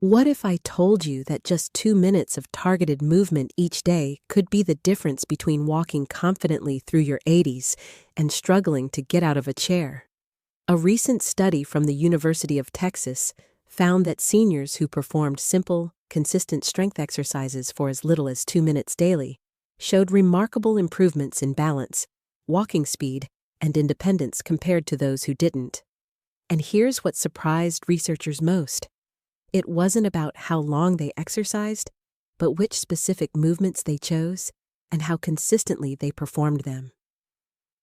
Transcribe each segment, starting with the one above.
What if I told you that just 2 minutes of targeted movement each day could be the difference between walking confidently through your 80s and struggling to get out of a chair? A recent study from the University of Texas found that seniors who performed simple, consistent strength exercises for as little as 2 minutes daily showed remarkable improvements in balance, walking speed, and independence compared to those who didn't. And here's what surprised researchers most. It wasn't about how long they exercised, but which specific movements they chose and how consistently they performed them.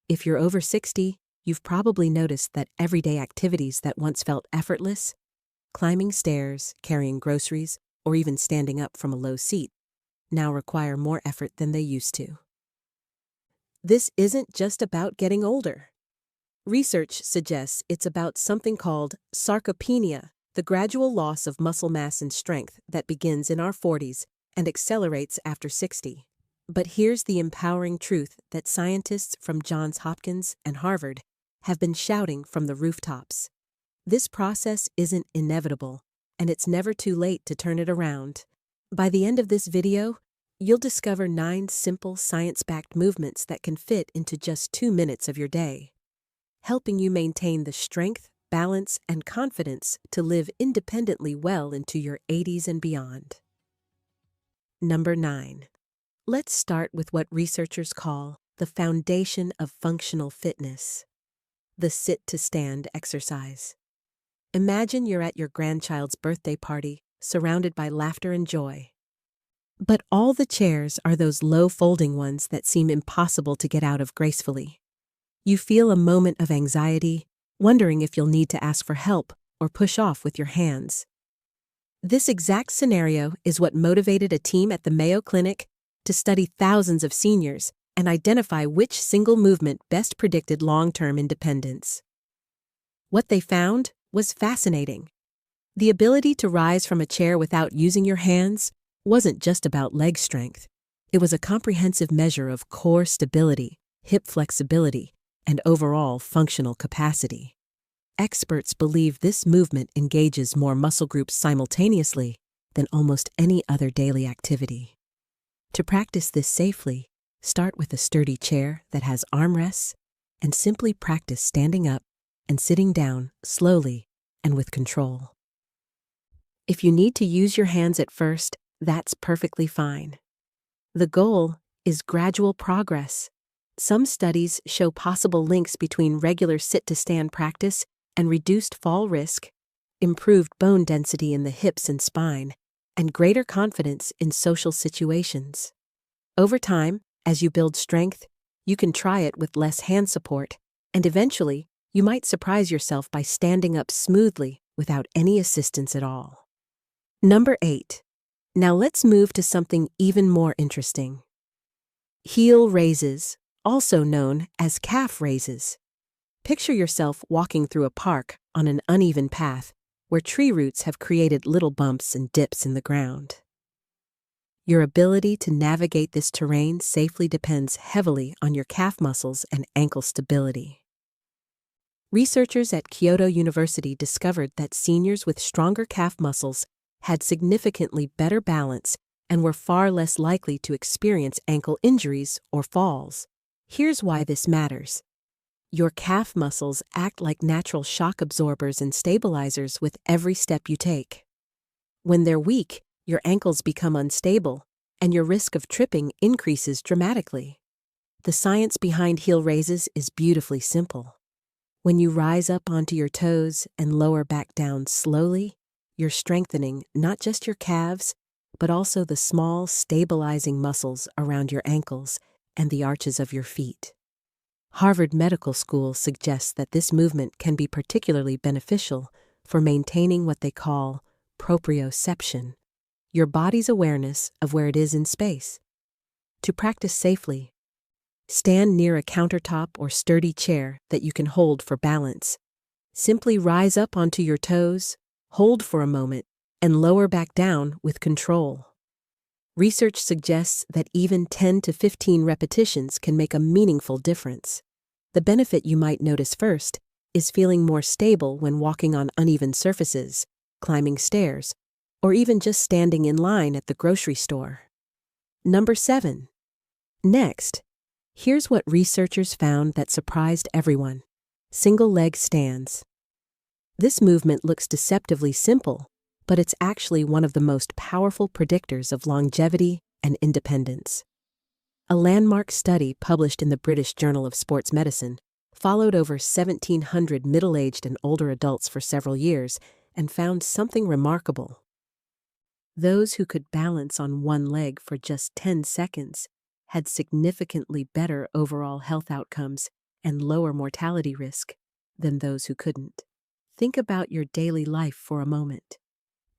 If you're over 60, you've probably noticed that everyday activities that once felt effortless, climbing stairs, carrying groceries, or even standing up from a low seat, now require more effort than they used to. This isn't just about getting older. Research suggests it's about something called sarcopenia, the gradual loss of muscle mass and strength that begins in our 40s and accelerates after 60. But here's the empowering truth that scientists from Johns Hopkins and Harvard have been shouting from the rooftops. This process isn't inevitable, and it's never too late to turn it around. By the end of this video, you'll discover 9 simple science-backed movements that can fit into just 2 minutes of your day, helping you maintain the strength, balance, and confidence to live independently well into your 80s and beyond. Number 9. Let's start with what researchers call the foundation of functional fitness, the sit-to-stand exercise. Imagine you're at your grandchild's birthday party, surrounded by laughter and joy. But all the chairs are those low folding ones that seem impossible to get out of gracefully. You feel a moment of anxiety, wondering if you'll need to ask for help or push off with your hands. This exact scenario is what motivated a team at the Mayo Clinic to study thousands of seniors and identify which single movement best predicted long-term independence. What they found was fascinating. The ability to rise from a chair without using your hands wasn't just about leg strength. It was a comprehensive measure of core stability, hip flexibility, and overall functional capacity. Experts believe this movement engages more muscle groups simultaneously than almost any other daily activity. To practice this safely, start with a sturdy chair that has armrests and simply practice standing up and sitting down slowly and with control. If you need to use your hands at first, that's perfectly fine. The goal is gradual progress. Some studies show possible links between regular sit-to-stand practice and reduced fall risk, improved bone density in the hips and spine, and greater confidence in social situations. Over time, as you build strength, you can try it with less hand support, and eventually, you might surprise yourself by standing up smoothly without any assistance at all. Number 8. Now let's move to something even more interesting. Heel raises, also known as calf raises. Picture yourself walking through a park on an uneven path where tree roots have created little bumps and dips in the ground. Your ability to navigate this terrain safely depends heavily on your calf muscles and ankle stability. Researchers at Kyoto University discovered that seniors with stronger calf muscles had significantly better balance and were far less likely to experience ankle injuries or falls. Here's why this matters. Your calf muscles act like natural shock absorbers and stabilizers with every step you take. When they're weak, your ankles become unstable, and your risk of tripping increases dramatically. The science behind heel raises is beautifully simple. When you rise up onto your toes and lower back down slowly, you're strengthening not just your calves, but also the small, stabilizing muscles around your ankles and the arches of your feet. Harvard Medical School suggests that this movement can be particularly beneficial for maintaining what they call proprioception, your body's awareness of where it is in space. To practice safely, stand near a countertop or sturdy chair that you can hold for balance. Simply rise up onto your toes, hold for a moment, and lower back down with control. Research suggests that even 10 to 15 repetitions can make a meaningful difference. The benefit you might notice first is feeling more stable when walking on uneven surfaces, climbing stairs, or even just standing in line at the grocery store. Number 7. Next, here's what researchers found that surprised everyone: single leg stands. This movement looks deceptively simple, but it's actually one of the most powerful predictors of longevity and independence. A landmark study published in the British Journal of Sports Medicine followed over 1,700 middle-aged and older adults for several years and found something remarkable. Those who could balance on one leg for just 10 seconds had significantly better overall health outcomes and lower mortality risk than those who couldn't. Think about your daily life for a moment.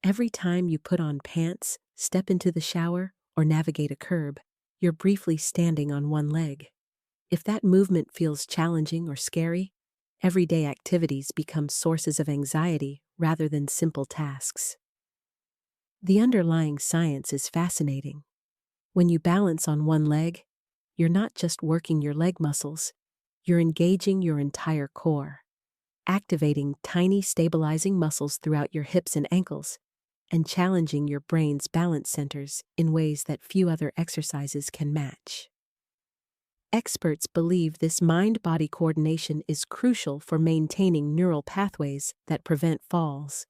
Every time you put on pants, step into the shower, or navigate a curb, you're briefly standing on one leg. If that movement feels challenging or scary, everyday activities become sources of anxiety rather than simple tasks. The underlying science is fascinating. When you balance on one leg, you're not just working your leg muscles, you're engaging your entire core, activating tiny stabilizing muscles throughout your hips and ankles, and challenging your brain's balance centers in ways that few other exercises can match. Experts believe this mind-body coordination is crucial for maintaining neural pathways that prevent falls.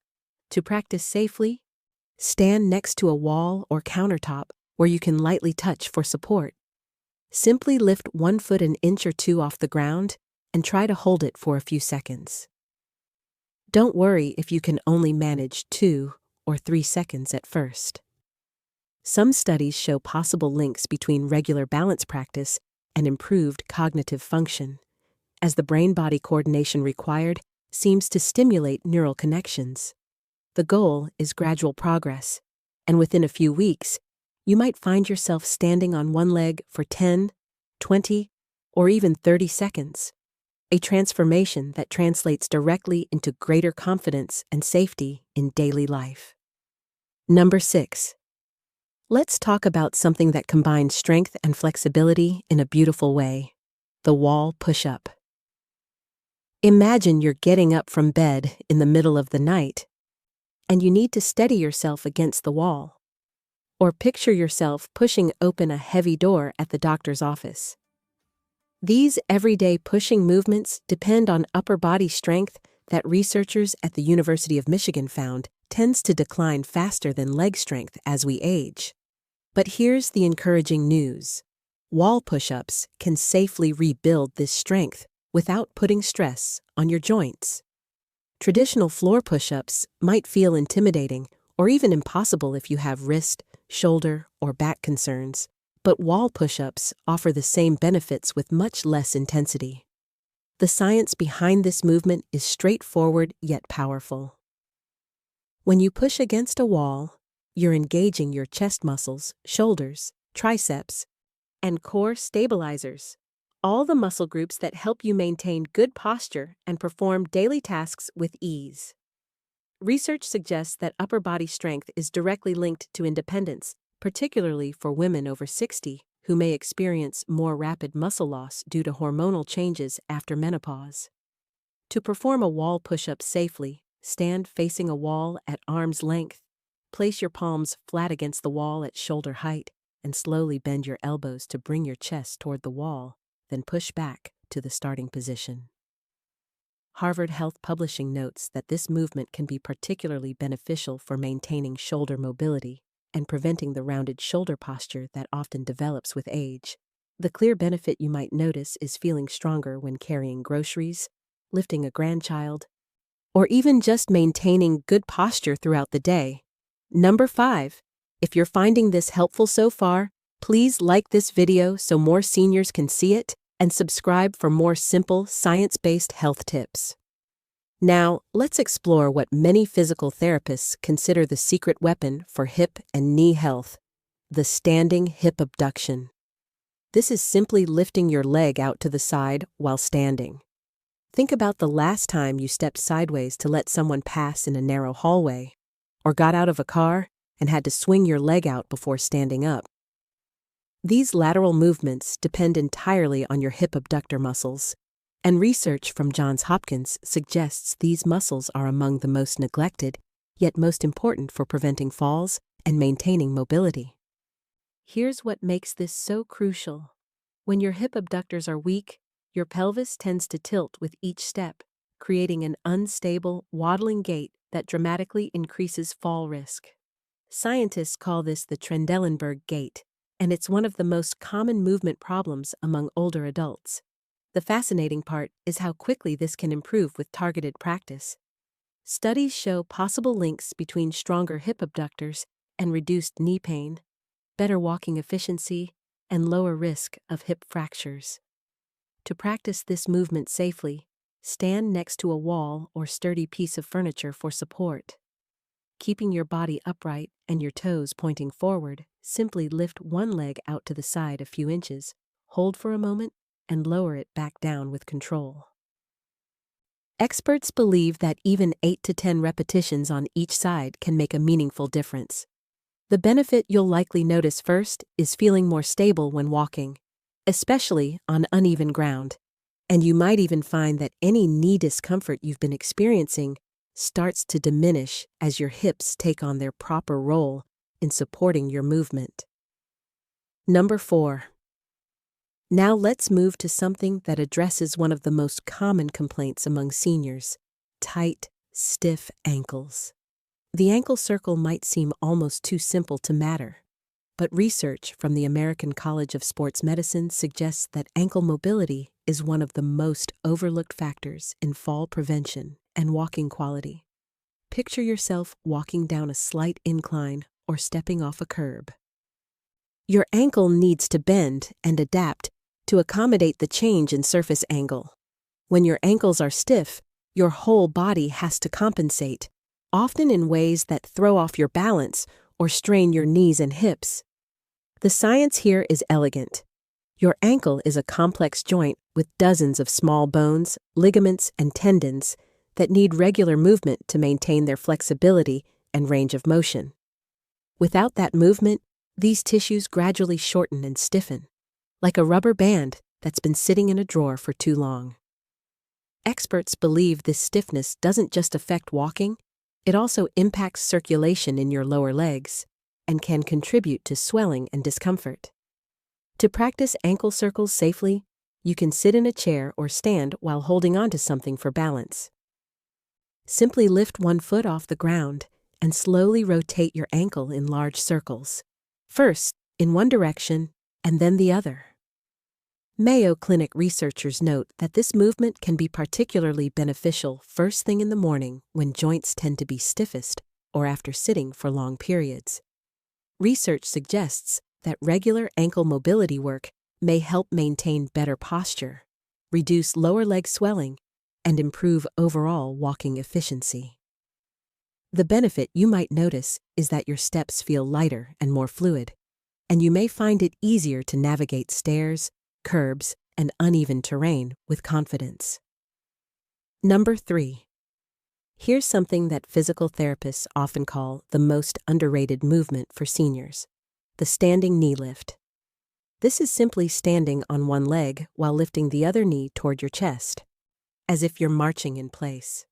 To practice safely, stand next to a wall or countertop where you can lightly touch for support. Simply lift one foot an inch or two off the ground and try to hold it for a few seconds. Don't worry if you can only manage 2 or 3 seconds at first. Some studies show possible links between regular balance practice and improved cognitive function, as the brain-body coordination required seems to stimulate neural connections. The goal is gradual progress, and within a few weeks, you might find yourself standing on one leg for 10, 20, or even 30 seconds. A transformation that translates directly into greater confidence and safety in daily life. Number 6. Let's talk about something that combines strength and flexibility in a beautiful way: the wall push-up. Imagine you're getting up from bed in the middle of the night, and you need to steady yourself against the wall. Or picture yourself pushing open a heavy door at the doctor's office. These everyday pushing movements depend on upper body strength that researchers at the University of Michigan found tends to decline faster than leg strength as we age. But here's the encouraging news: wall push-ups can safely rebuild this strength without putting stress on your joints. Traditional floor push-ups might feel intimidating or even impossible if you have wrist, shoulder, or back concerns. But wall push-ups offer the same benefits with much less intensity. The science behind this movement is straightforward yet powerful. When you push against a wall, you're engaging your chest muscles, shoulders, triceps, and core stabilizers, all the muscle groups that help you maintain good posture and perform daily tasks with ease. Research suggests that upper body strength is directly linked to independence, particularly for women over 60 who may experience more rapid muscle loss due to hormonal changes after menopause. To perform a wall push-up safely, stand facing a wall at arm's length. Place your palms flat against the wall at shoulder height and slowly bend your elbows to bring your chest toward the wall, then push back to the starting position. Harvard Health Publishing notes that this movement can be particularly beneficial for maintaining shoulder mobility and preventing the rounded shoulder posture that often develops with age. The clear benefit you might notice is feeling stronger when carrying groceries, lifting a grandchild, or even just maintaining good posture throughout the day. Number 5. If you're finding this helpful so far, please like this video so more seniors can see it, and subscribe for more simple, science-based health tips. Now, let's explore what many physical therapists consider the secret weapon for hip and knee health: the standing hip abduction. This is simply lifting your leg out to the side while standing. Think about the last time you stepped sideways to let someone pass in a narrow hallway, or got out of a car and had to swing your leg out before standing up. These lateral movements depend entirely on your hip abductor muscles, and research from Johns Hopkins suggests these muscles are among the most neglected, yet most important for preventing falls and maintaining mobility. Here's what makes this so crucial. When your hip abductors are weak, your pelvis tends to tilt with each step, creating an unstable, waddling gait that dramatically increases fall risk. Scientists call this the Trendelenburg gait, and it's one of the most common movement problems among older adults. The fascinating part is how quickly this can improve with targeted practice. Studies show possible links between stronger hip abductors and reduced knee pain, better walking efficiency, and lower risk of hip fractures. To practice this movement safely, stand next to a wall or sturdy piece of furniture for support. Keeping your body upright and your toes pointing forward, simply lift one leg out to the side a few inches, hold for a moment, and lower it back down with control. Experts believe that even 8 to 10 repetitions on each side can make a meaningful difference. The benefit you'll likely notice first is feeling more stable when walking, especially on uneven ground, and you might even find that any knee discomfort you've been experiencing starts to diminish as your hips take on their proper role in supporting your movement. Number 4. Now let's move to something that addresses one of the most common complaints among seniors: tight, stiff ankles. The ankle circle might seem almost too simple to matter, but research from the American College of Sports Medicine suggests that ankle mobility is one of the most overlooked factors in fall prevention and walking quality. Picture yourself walking down a slight incline or stepping off a curb. Your ankle needs to bend and adapt to accommodate the change in surface angle. When your ankles are stiff, your whole body has to compensate, often in ways that throw off your balance or strain your knees and hips. The science here is elegant. Your ankle is a complex joint with dozens of small bones, ligaments, and tendons that need regular movement to maintain their flexibility and range of motion. Without that movement, these tissues gradually shorten and stiffen, like a rubber band that's been sitting in a drawer for too long. Experts believe this stiffness doesn't just affect walking, it also impacts circulation in your lower legs and can contribute to swelling and discomfort. To practice ankle circles safely, you can sit in a chair or stand while holding onto something for balance. Simply lift one foot off the ground and slowly rotate your ankle in large circles, first in one direction and then the other. Mayo Clinic researchers note that this movement can be particularly beneficial first thing in the morning when joints tend to be stiffest or after sitting for long periods. Research suggests that regular ankle mobility work may help maintain better posture, reduce lower leg swelling, and improve overall walking efficiency. The benefit you might notice is that your steps feel lighter and more fluid, and you may find it easier to navigate stairs, curbs, and uneven terrain with confidence. Number 3. Here's something that physical therapists often call the most underrated movement for seniors: the standing knee lift. This is simply standing on one leg while lifting the other knee toward your chest, as if you're marching in place.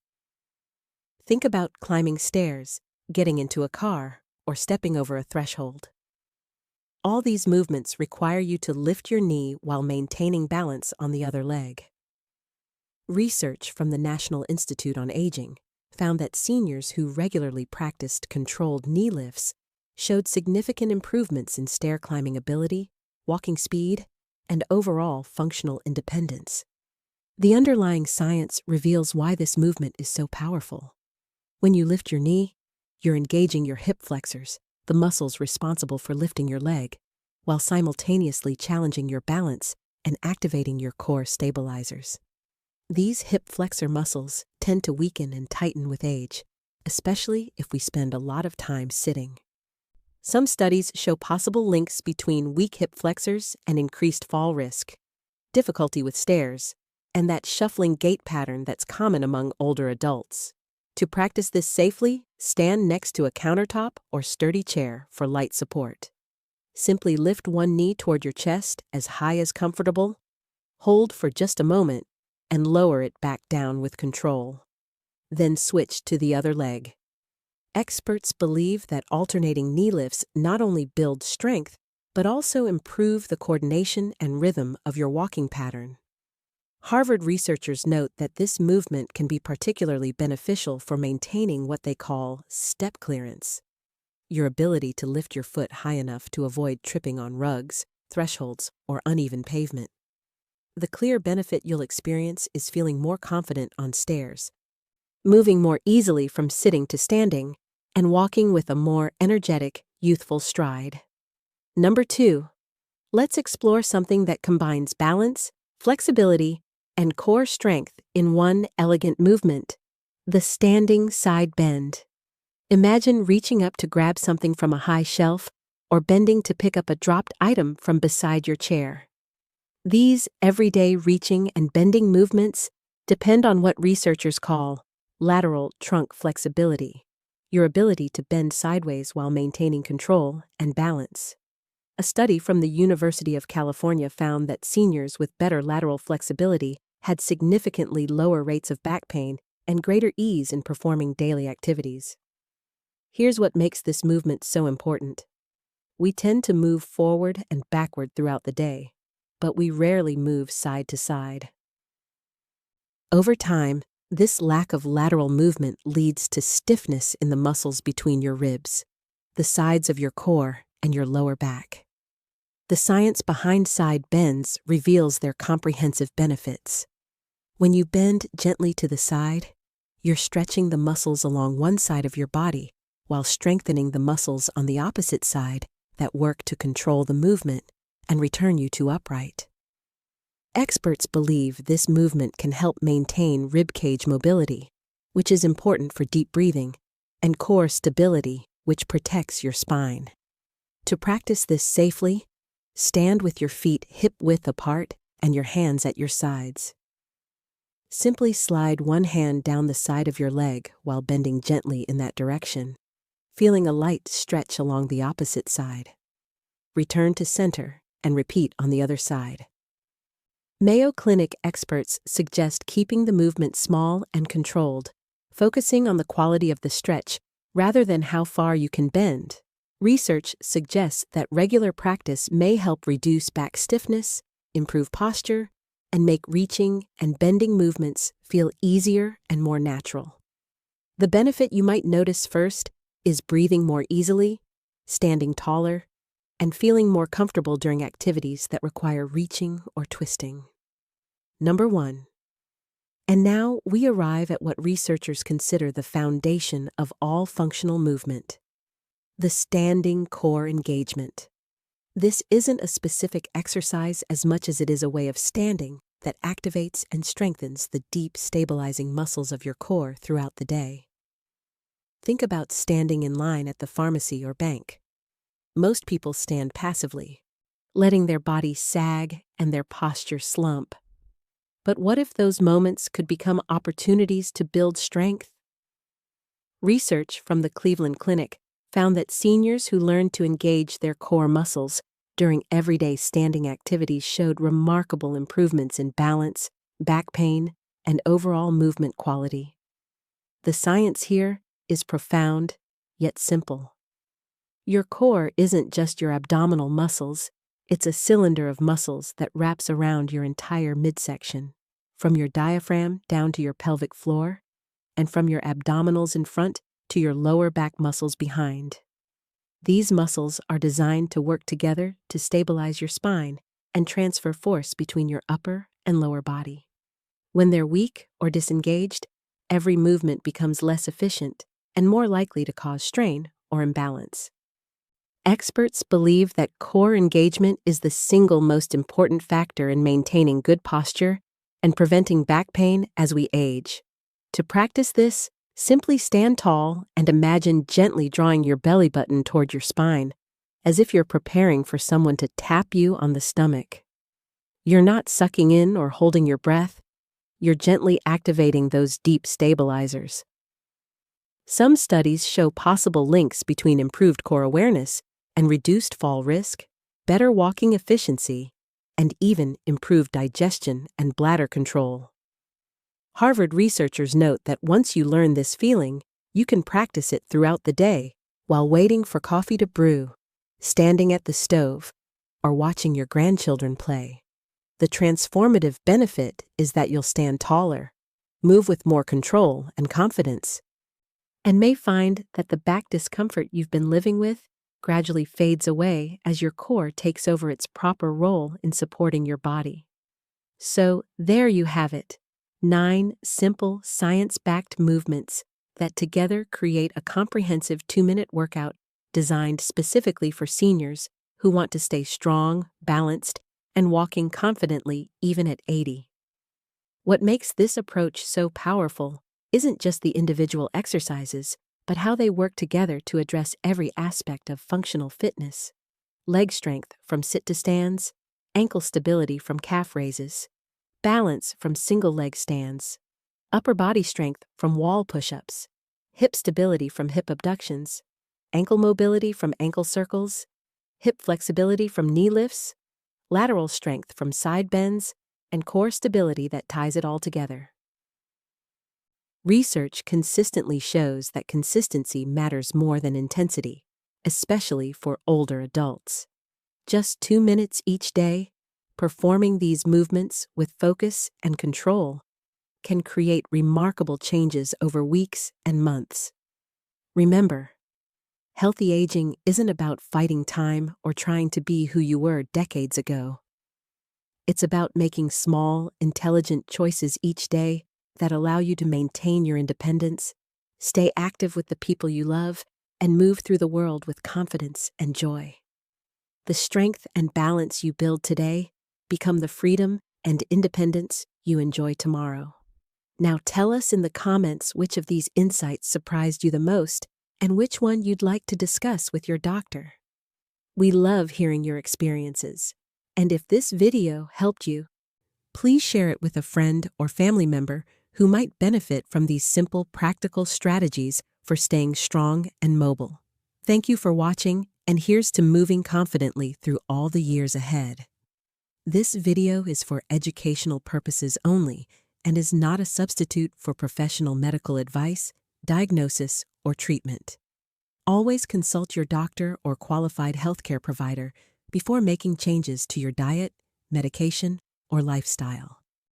Think about climbing stairs, getting into a car, or stepping over a threshold. All these movements require you to lift your knee while maintaining balance on the other leg. Research from the National Institute on Aging found that seniors who regularly practiced controlled knee lifts showed significant improvements in stair climbing ability, walking speed, and overall functional independence. The underlying science reveals why this movement is so powerful. When you lift your knee, you're engaging your hip flexors, the muscles responsible for lifting your leg, while simultaneously challenging your balance and activating your core stabilizers. These hip flexor muscles tend to weaken and tighten with age, especially if we spend a lot of time sitting. Some studies show possible links between weak hip flexors and increased fall risk, difficulty with stairs, and that shuffling gait pattern that's common among older adults. To practice this safely, stand next to a countertop or sturdy chair for light support. Simply lift one knee toward your chest as high as comfortable, hold for just a moment, and lower it back down with control. Then switch to the other leg. Experts believe that alternating knee lifts not only build strength, but also improve the coordination and rhythm of your walking pattern. Harvard researchers note that this movement can be particularly beneficial for maintaining what they call step clearance, your ability to lift your foot high enough to avoid tripping on rugs, thresholds, or uneven pavement. The clear benefit you'll experience is feeling more confident on stairs, moving more easily from sitting to standing, and walking with a more energetic, youthful stride. Number 2, let's explore something that combines balance, flexibility, and core strength in one elegant movement: the standing side bend. Imagine reaching up to grab something from a high shelf or bending to pick up a dropped item from beside your chair. These everyday reaching and bending movements depend on what researchers call lateral trunk flexibility, your ability to bend sideways while maintaining control and balance. A study from the University of California found that seniors with better lateral flexibility had significantly lower rates of back pain and greater ease in performing daily activities. Here's what makes this movement so important. We tend to move forward and backward throughout the day, but we rarely move side to side. Over time, this lack of lateral movement leads to stiffness in the muscles between your ribs, the sides of your core, and your lower back. The science behind side bends reveals their comprehensive benefits. When you bend gently to the side, you're stretching the muscles along one side of your body while strengthening the muscles on the opposite side that work to control the movement and return you to upright. Experts believe this movement can help maintain ribcage mobility, which is important for deep breathing, and core stability, which protects your spine. To practice this safely, stand with your feet hip-width apart and your hands at your sides. Simply slide one hand down the side of your leg while bending gently in that direction, feeling a light stretch along the opposite side. Return to center and repeat on the other side. Mayo Clinic experts suggest keeping the movement small and controlled, focusing on the quality of the stretch rather than how far you can bend. Research suggests that regular practice may help reduce back stiffness, improve posture, and make reaching and bending movements feel easier and more natural. The benefit you might notice first is breathing more easily, standing taller, and feeling more comfortable during activities that require reaching or twisting. Number 1. And now we arrive at what researchers consider the foundation of all functional movement: the standing core engagement. This isn't a specific exercise as much as it is a way of standing that activates and strengthens the deep, stabilizing muscles of your core throughout the day. Think about standing in line at the pharmacy or bank. Most people stand passively, letting their body sag and their posture slump. But what if those moments could become opportunities to build strength? Research from the Cleveland Clinic found that seniors who learned to engage their core muscles during everyday standing activities showed remarkable improvements in balance, back pain, and overall movement quality. The science here is profound, yet simple. Your core isn't just your abdominal muscles, it's a cylinder of muscles that wraps around your entire midsection, from your diaphragm down to your pelvic floor, and from your abdominals in front to your lower back muscles behind. These muscles are designed to work together to stabilize your spine and transfer force between your upper and lower body. When they're weak or disengaged, every movement becomes less efficient and more likely to cause strain or imbalance. Experts believe that core engagement is the single most important factor in maintaining good posture and preventing back pain as we age. To practice this, simply stand tall and imagine gently drawing your belly button toward your spine, as if you're preparing for someone to tap you on the stomach. You're not sucking in or holding your breath, you're gently activating those deep stabilizers. Some studies show possible links between improved core awareness and reduced fall risk, better walking efficiency, and even improved digestion and bladder control. Harvard researchers note that once you learn this feeling, You can practice it throughout the day while waiting for coffee to brew, standing at the stove, or watching your grandchildren play. The transformative benefit is that you'll stand taller, move with more control and confidence, and may find that the back discomfort you've been living with gradually fades away as your core takes over its proper role in supporting your body. So there you have it, 9 simple science-backed movements that together create a comprehensive 2-minute workout designed specifically for seniors who want to stay strong, balanced, and walking confidently even at 80. What makes this approach so powerful isn't just the individual exercises, but how they work together to address every aspect of functional fitness. Leg strength from sit to stands, ankle stability from calf raises, balance from single leg stands, upper body strength from wall push-ups, hip stability from hip abductions, ankle mobility from ankle circles, hip flexibility from knee lifts, lateral strength from side bends, and core stability that ties it all together. Research consistently shows that consistency matters more than intensity, especially for older adults. Just 2 minutes each day, performing these movements with focus and control can create remarkable changes over weeks and months. Remember, healthy aging isn't about fighting time or trying to be who you were decades ago. It's about making small, intelligent choices each day that allow you to maintain your independence, stay active with the people you love, and move through the world with confidence and joy. The strength and balance you build today become the freedom and independence you enjoy tomorrow. Now tell us in the comments which of these insights surprised you the most and which one you'd like to discuss with your doctor. We love hearing your experiences, and if this video helped you, please share it with a friend or family member who might benefit from these simple, practical strategies for staying strong and mobile. Thank you for watching, and here's to moving confidently through all the years ahead. This video is for educational purposes only and is not a substitute for professional medical advice, diagnosis, or treatment. Always consult your doctor or qualified healthcare provider before making changes to your diet, medication, or lifestyle.